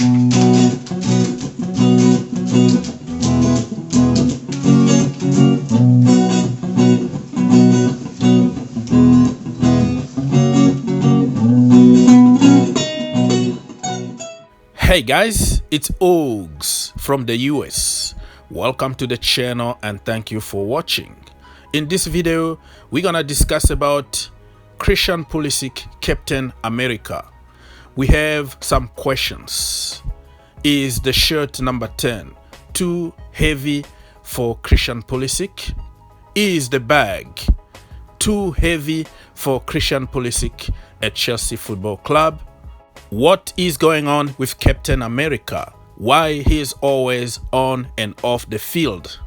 Hey guys, it's Ogs from the US. Welcome to the channel and thank you for watching. In this video, we're gonna discuss about Christian Pulisic, Captain America. We have some questions. Is the shirt number 10 too heavy for Christian Pulisic? Is the bag too heavy for Christian Pulisic at Chelsea Football Club? What is going on with Captain America? Why he is always on and off the field?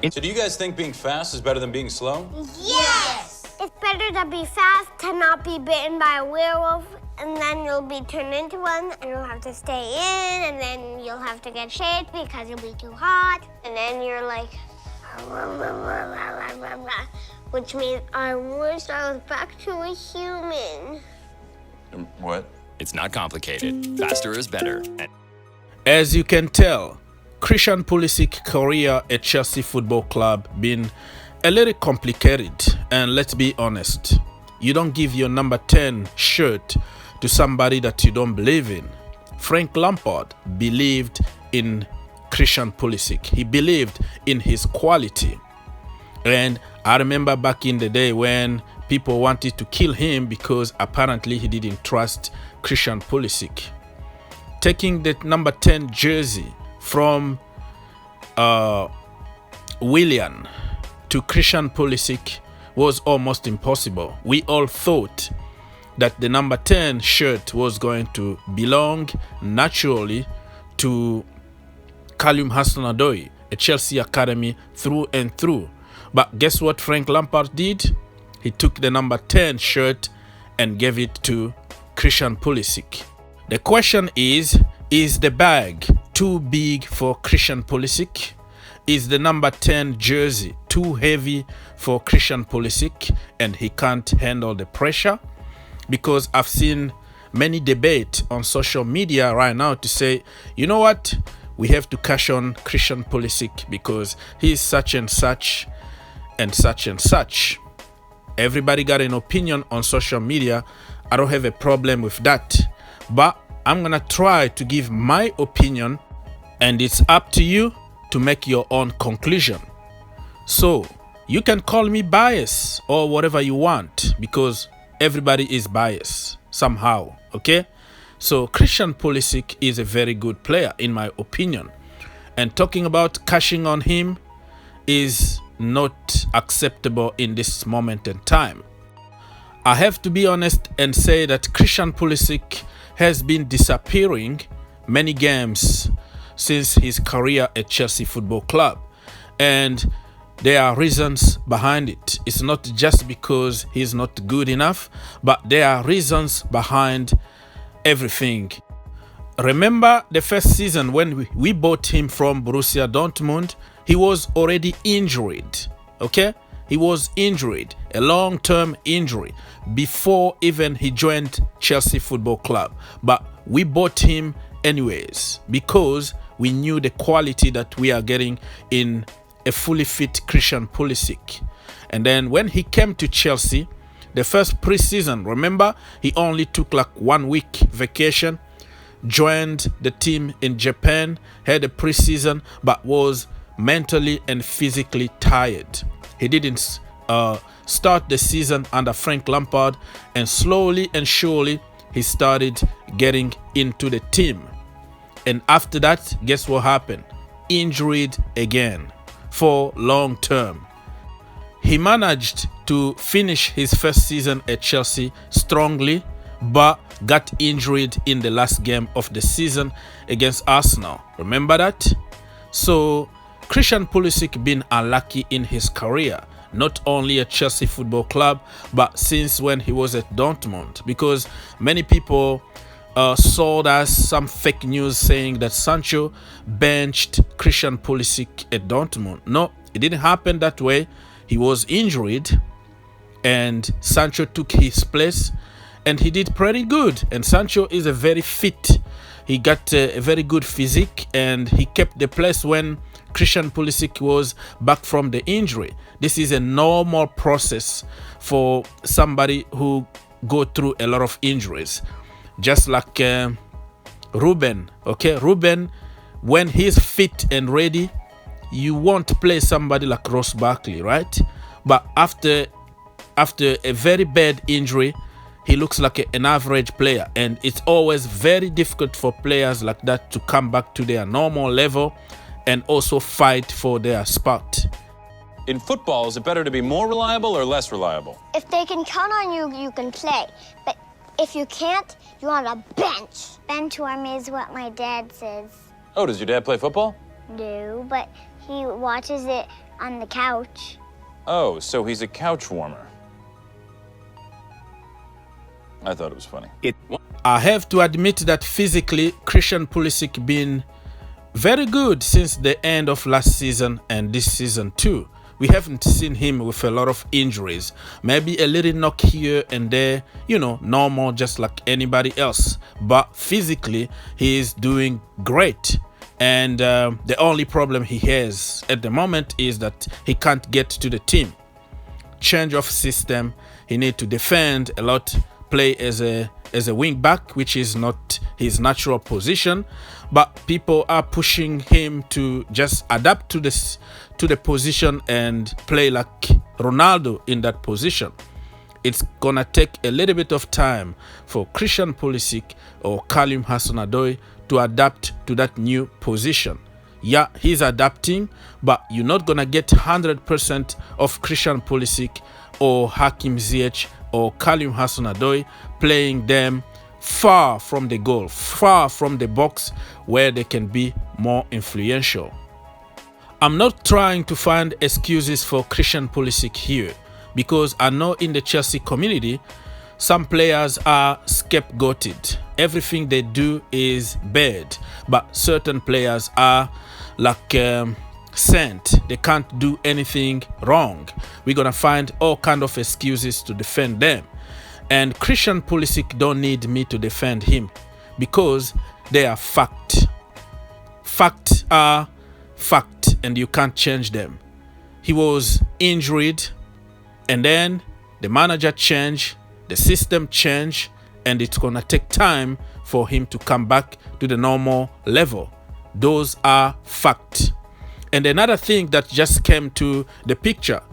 So do you guys think being fast is better than being slow? Yes! It's better to be fast, to not be bitten by a werewolf, and then you'll be turned into one, and you'll have to stay in, and then you'll have to get shaved because you'll be too hot, and then you're like, which means I wish I was back to a human. What? It's not complicated. Faster is better. As you can tell, Christian Pulisic career at Chelsea Football Club been a little complicated, and let's be honest, you don't give your number 10 shirt to somebody that you don't believe in. Frank Lampard believed in Christian Pulisic. He believed in his quality. And I remember back in the day when people wanted to kill him because apparently he didn't trust Christian Pulisic. Taking the number 10 jersey from Willian to Christian Pulisic was almost impossible. We all thought that the number 10 shirt was going to belong naturally to Callum Hudson-Odoi, a Chelsea academy through and through. But guess what Frank Lampard did? He took the number 10 shirt and gave it to Christian Pulisic. The question is the bag too big for Christian Pulisic? Is the number 10 jersey too heavy for Christian Pulisic and he can't handle the pressure? Because I've seen many debate on social media right now to say, you know what? We have to cash on Christian Pulisic because he's such and such and such and such. Everybody got an opinion on social media. I don't have a problem with that, but I'm gonna try to give my opinion, and it's up to you to make your own conclusion. So you can call me biased or whatever you want, because everybody is biased somehow, okay? So Christian Pulisic is a very good player in my opinion, and talking about cashing on him is not acceptable in this moment in time. I have to be honest and say that Christian Pulisic has been disappearing many games since his career at Chelsea Football Club, and there are reasons behind it. It's not just because he's not good enough, but there are reasons behind everything. Remember the first season when we bought him from Borussia Dortmund? He was already injured, okay? He was injured, a long-term injury, before even he joined Chelsea Football Club. But we bought him anyways because we knew the quality that we are getting in a fully fit Christian Pulisic. And then when he came to Chelsea, the first preseason, remember, he only took like 1 week vacation, joined the team in Japan, had a preseason, but was mentally and physically tired. He didn't start the season under Frank Lampard, and slowly and surely he started getting into the team. And after that, guess what happened? Injured again for long term. He managed to finish his first season at Chelsea strongly, but got injured in the last game of the season against Arsenal. Remember that? So Christian Pulisic been unlucky in his career, not only at Chelsea Football Club, but since when he was at Dortmund, because many people sold us some fake news saying that Sancho benched Christian Pulisic at Dortmund. No, it didn't happen that way. He was injured and Sancho took his place, and he did pretty good. And Sancho is a very fit. He got a very good physique, and he kept the place when Christian Pulisic was back from the injury. This is a normal process for somebody who go through a lot of injuries. Just like Ruben, okay? Ruben, when he's fit and ready, you won't play somebody like Ross Barkley, right? But after a very bad injury, he looks like an average player, and it's always very difficult for players like that to come back to their normal level and also fight for their spot. In football, is it better to be more reliable or less reliable? If they can count on you, you can play. But if you can't, you're on a bench. Bench warm is what my dad says. Oh, does your dad play football? No, but he watches it on the couch. Oh, so he's a couch warmer. I thought it was funny. I have to admit that physically, Christian Pulisic been very good since the end of last season and this season too. We haven't seen him with a lot of injuries. Maybe a little knock here and there, you know, normal, just like anybody else. But physically, he is doing great. And the only problem he has at the moment is that he can't get to the team. Change of system. He need to defend a lot, play as a wing back, which is not his natural position. But people are pushing him to just adapt to the position and play like Ronaldo in that position. It's gonna take a little bit of time for Christian Pulisic or Kalim Hudson-Odoi to adapt to that new position. Yeah, he's adapting, but you're not gonna get 100% of Christian Pulisic or Hakim Ziyech or Kalim Hudson-Odoi playing them far from the goal, far from the box where they can be more influential. I'm not trying to find excuses for Christian Pulisic here, because I know in the Chelsea community, some players are scapegoated. Everything they do is bad, but certain players are like saint. They can't do anything wrong. We're gonna find all kind of excuses to defend them. And Christian Pulisic don't need me to defend him, because they are fact. Facts are fact, and you can't change them. He was injured, and then the manager changed, the system changed, and it's gonna take time for him to come back to the normal level. Those are facts. And another thing that just came to the picture,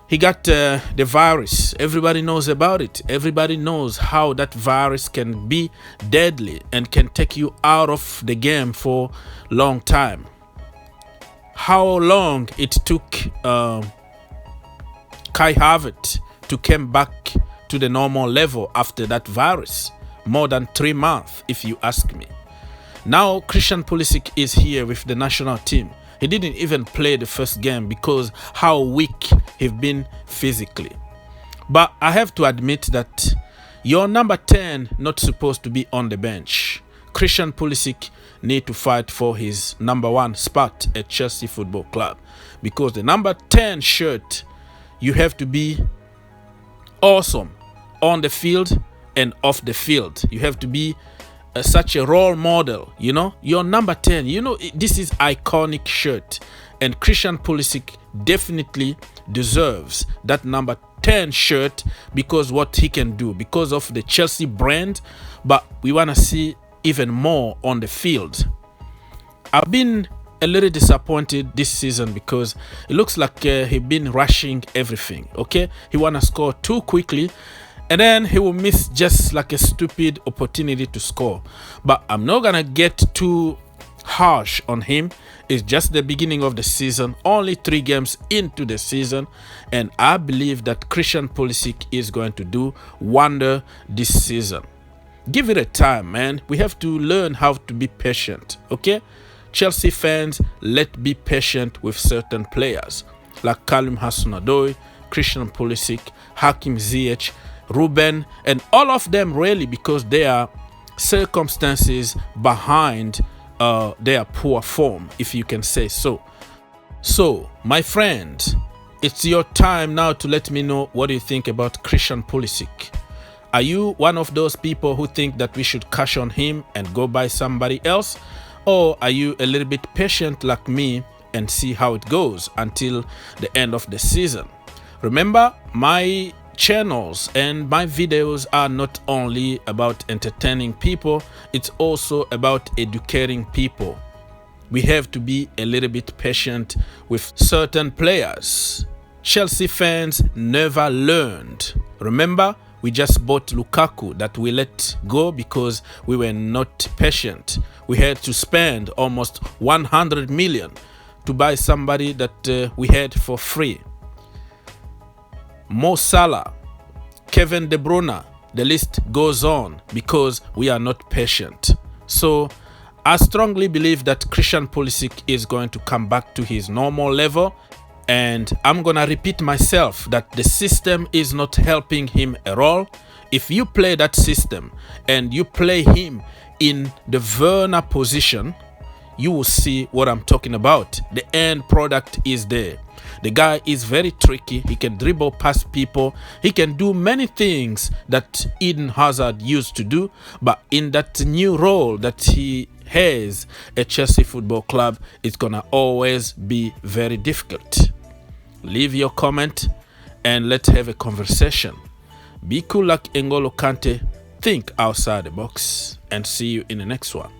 he got the virus. Everybody knows about it. Everybody knows how that virus can be deadly and can take you out of the game for a long time. How long it took Kai Havertz to come back to the normal level after that virus? More than 3 months, if you ask me. Now Christian Pulisic is here with the national team. He didn't even play the first game because how weak he's been physically. But I have to admit that your number 10 not supposed to be on the bench. Christian Pulisic need to fight for his number 1 spot at Chelsea Football Club, because the number 10 shirt, you have to be awesome on the field and off the field. You have to be such a role model, you know. Your number 10, you know, this is iconic shirt, and Christian Pulisic definitely deserves that number 10 shirt because what he can do, because of the Chelsea brand. But we want to see even more on the field. I've been a little disappointed this season because it looks like he's been rushing everything. Okay, he want to score too quickly, and then he will miss just like a stupid opportunity to score. But I'm not gonna get too harsh on him. It's just the beginning of the season, only 3 games into the season, and I believe that Christian Pulisic is going to do wonder this season. Give it a time, man. We have to learn how to be patient, okay? Chelsea fans, let's be patient with certain players like Kalim Hudson-Odoi, Christian Pulisic, Hakim Ziyech, Ruben, and all of them really, because there are circumstances behind their poor form, if you can say so. So, my friend, it's your time now to let me know what you think about Christian Pulisic. Are you one of those people who think that we should cash on him and go buy somebody else? Or are you a little bit patient like me and see how it goes until the end of the season? Remember, my channels and my videos are not only about entertaining people, it's also about educating people. We have to be a little bit patient with certain players. Chelsea fans never learned. Remember, we just bought Lukaku that we let go because we were not patient. We had to spend almost 100 million to buy somebody that we had for free. Mo Salah, Kevin De Bruyne, the list goes on because we are not patient. So I strongly believe that Christian Pulisic is going to come back to his normal level, and I'm gonna repeat myself that the system is not helping him at all. If you play that system and you play him in the Werner position, you will see what I'm talking about. The end product is there. The guy is very tricky. He can dribble past people. He can do many things that Eden Hazard used to do. But in that new role that he has at Chelsea Football Club, it's gonna always be very difficult. Leave your comment and let's have a conversation. Be cool like N'Golo Kante. Think outside the box, and see you in the next one.